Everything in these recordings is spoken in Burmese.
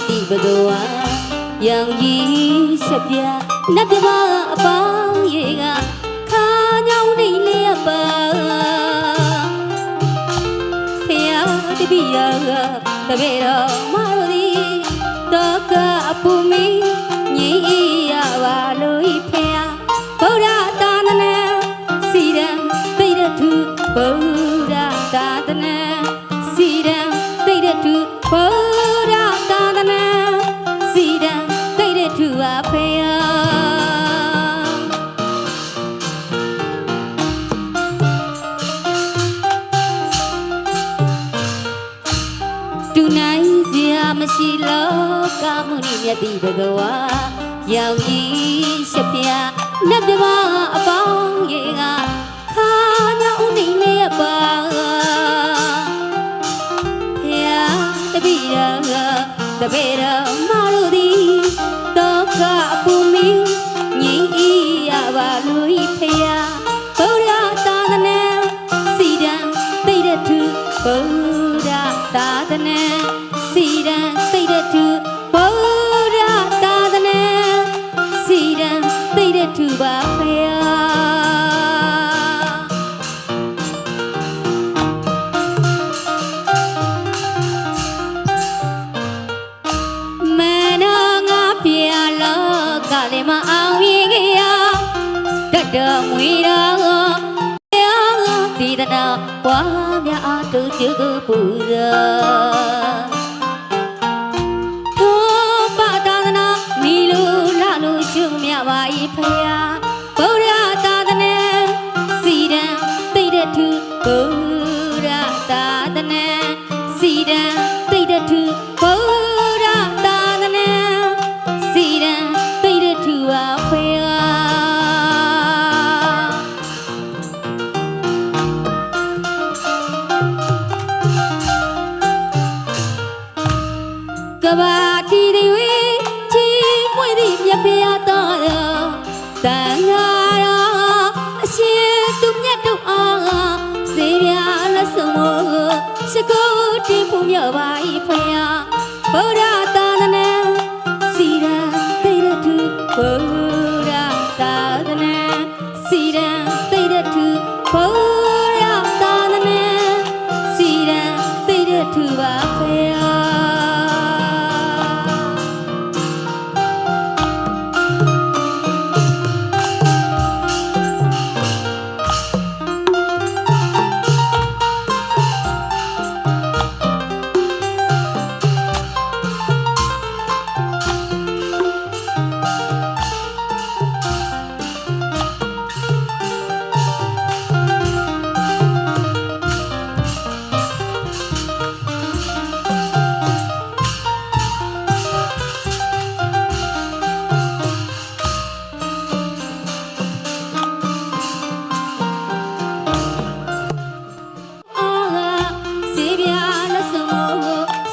တိပကဝါရောင်ကြီးဆက်ပြနတ်ပြမအပေါင်းရေကခါညောင်းနေလေပါဖျားတပိယကတပေတော်မတို့သည်တောကအပူမီညင်ရပါလို့ဖျားဗုဒ္ဓသာသနာစီရန်သိရထုဗုဒ္ဓသာသနာစီရန်သိရထုဗုဒ္ဓသာသနာစီရန်သိရထုပါဖျားတူနိုင်စရာမရှိလောကမှုနိမြတ်တိဘဂဝါရောင်ကြီးရှပြနတ်ပြမအပေါင်းရေကခါညောင်းနေလေပါဖျားတပိရကတပေတော်မတို့သည်တောကအပူမီငြိမ်းဤရပါလို့ဖျားဗုဒ္ဓသာသနာစီရန်သိရထုဗုဒ္ဓသာသနာစီရန်သိရထုဗုဒ္ဓသာသနာစီရန်သိရထုပါဖျားမနောငါပြလောကလည်းမအောင်ရင်ကြတတ်တော်မွေတော်ဒီတနာပွားများအတူကျုပ်ပူဇော်ထိုးပါသာသနာနီလူလာလူရှုမြပါ၏ဖယားဗုဒ္ဓသာသနာစီရန်သိရထုဗုဒ္ဓသာသနာစီရန်သိရထုဗုဒ္ဓသာသနာစီရန်သိရထုပါဖယားကဘာတီတွေဝေးချီမွေသည်မြတ်ဖျားတော်တန်ဃာတော်အရှင်သူမြတ်တို့အားစေပြလက်ဆုံးမို့ရှိခိုးတင်ဖို့မြော်ပါ၏ဖျားဗုဒ္ဓသာသနာစီရန်သိရထုဗုဒ္ဓသာသနာစီရန်သိရထုဗုဒ္ဓသာသနာစီရန်သိရထုပါဖျား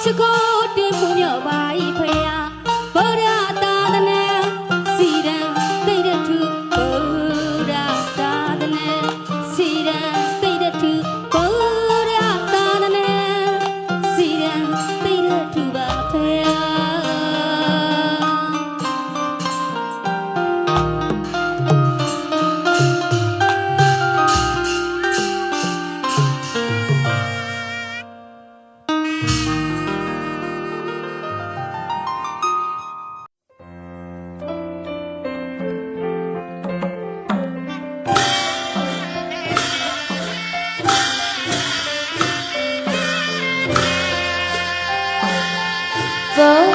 ရှိခိုးတင်ဖို့မြော်ပါ၏ဖယားဗုဒ္ဓသာသနာစီရန်သိရထုဗုဒ္ဓသာသနာစီရန်သိရထုဗုဒ္ဓသာသနာစီရန်သိရထုပါဖယားဗ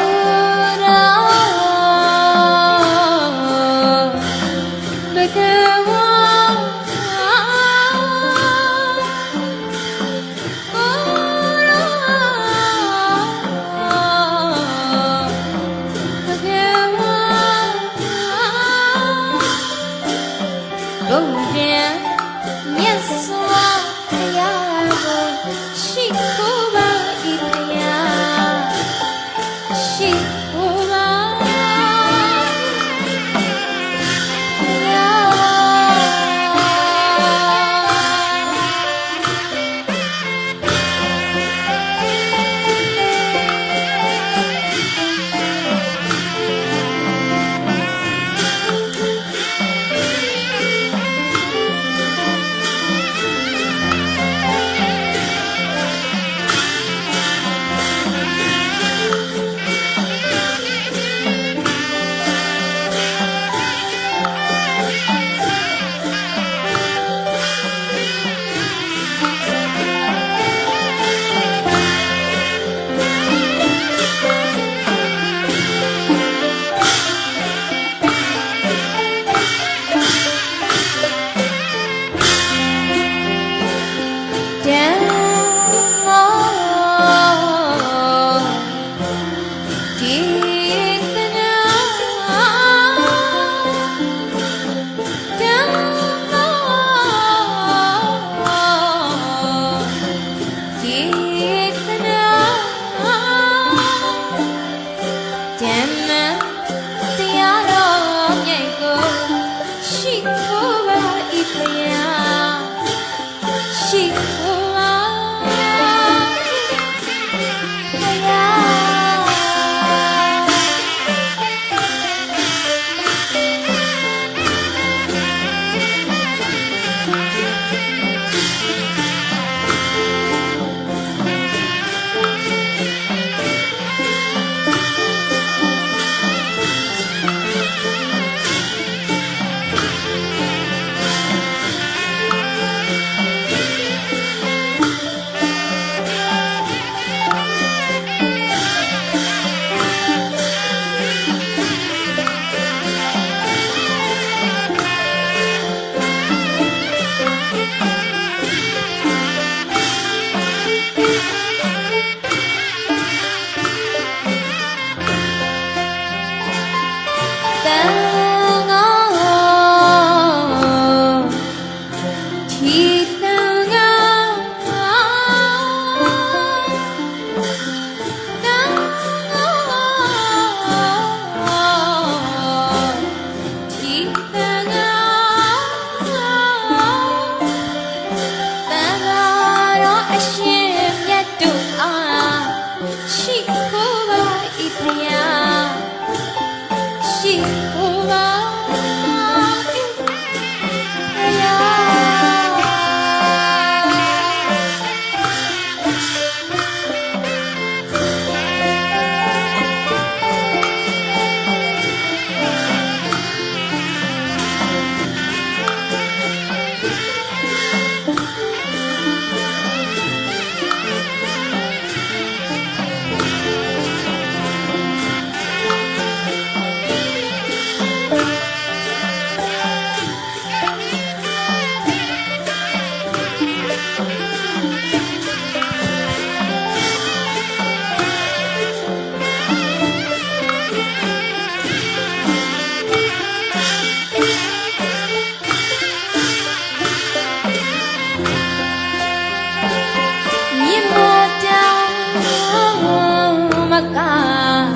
ကား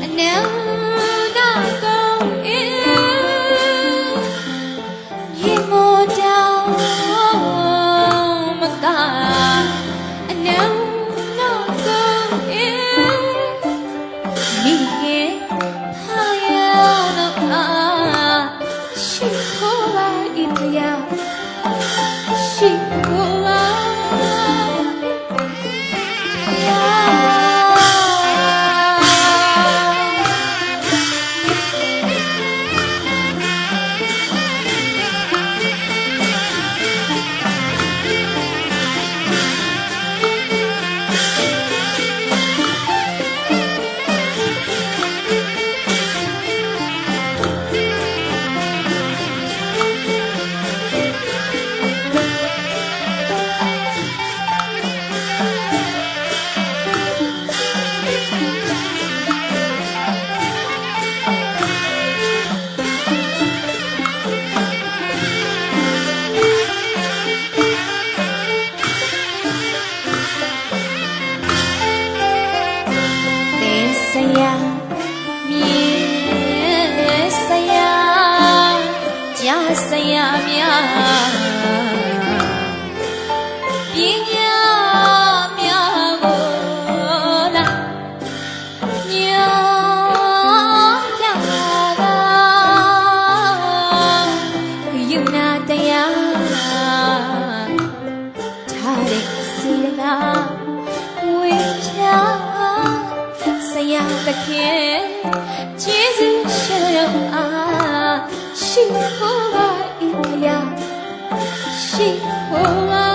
အနန္တကုန်ရေမိုးတောင်မကားအနန္တကုန်ရေမိခင်ဟာယောတော့အားရှိခိုးပါ၏ဖယားရှိခိုးပါဆရာမြေဆရာကြားဆရာများပညာများကိုလာညောပြတာယုံနာတရားထားတဲ့စီနာဝေချာဆရာတခင်ကျေးဇူးရှင်တော်အားရှိခိုးပါ၏ဖယားရှိခိုးပါ